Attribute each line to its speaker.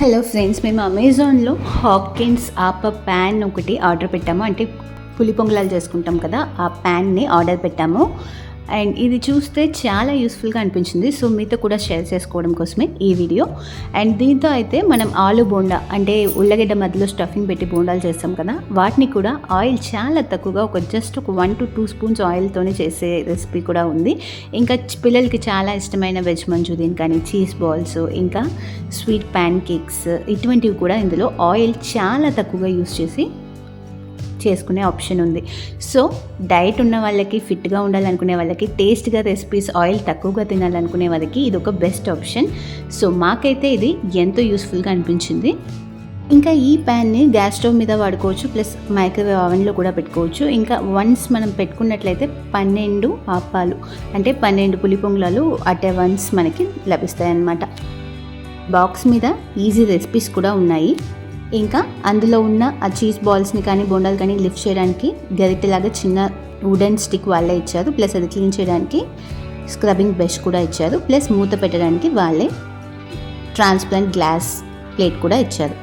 Speaker 1: Hello friends, మేము అమెజాన్లో Hawkins ఆప ప్యాన్ ఒకటి ఆర్డర్ పెట్టాము. అంటే పులి పొంగలాలు చేసుకుంటాం కదా, ఆ ప్యాన్ని ఆర్డర్ పెట్టాము. అండ్ ఇది చూస్తే చాలా యూస్ఫుల్గా అనిపించింది. సో మీతో కూడా షేర్ చేసుకోవడం కోసమే ఈ వీడియో. అండ్ దీంతో అయితే మనం ఆలు బోండా, అంటే ఉల్లగడ్డ మధ్యలో స్టఫింగ్ పెట్టి బోండాలు చేస్తాం కదా, వాటిని కూడా ఆయిల్ చాలా తక్కువగా జస్ట్ ఒక 1 to 2 స్పూన్స్ ఆయిల్తోనే చేసే రెసిపీ కూడా ఉంది. ఇంకా పిల్లలకి చాలా ఇష్టమైన వెజ్ మంచూరియన్ కానీ, చీజ్ బాల్స్, ఇంకా స్వీట్ ప్యాన్ కేక్స్, ఇటువంటివి కూడా ఇందులో ఆయిల్ చాలా తక్కువగా యూస్ చేసి చేసుకునే ఆప్షన్ ఉంది. సో డైట్ ఉన్న వాళ్ళకి, ఫిట్గా ఉండాలనుకునే వాళ్ళకి, టేస్ట్గా రెసిపీస్ ఆయిల్ తక్కువగా తినాలనుకునే వాళ్ళకి ఇది ఒక బెస్ట్ ఆప్షన్. సో మాకైతే ఇది ఎంతో యూస్ఫుల్గా అనిపించింది. ఇంకా ఈ ప్యాన్ని గ్యాస్ స్టవ్ మీద వాడుకోవచ్చు, ప్లస్ మైక్రోవేవ్ అవెన్లో కూడా పెట్టుకోవచ్చు. ఇంకా వన్స్ మనం పెట్టుకున్నట్లయితే 12 ఆపాలు, అంటే 12 పులి పొంగలాలు అట్ వన్స్ మనకి లభిస్తాయి అన్నమాట. బాక్స్ మీద ఈజీ రెసిపీస్ కూడా ఉన్నాయి. ఇంకా అందులో ఉన్న ఆ చీజ్ బాల్స్ని కానీ, బోండాలు కానీ లిఫ్ట్ చేయడానికి గరిటెలాగా చిన్న వుడెన్ స్టిక్ వాళ్ళే ఇచ్చారు. ప్లస్ అది క్లీన్ చేయడానికి స్క్రబ్బింగ్ బ్రష్ కూడా ఇచ్చారు. ప్లస్ మూత పెట్టడానికి వాళ్ళే ట్రాన్స్పరెంట్ గ్లాస్ ప్లేట్ కూడా ఇచ్చారు.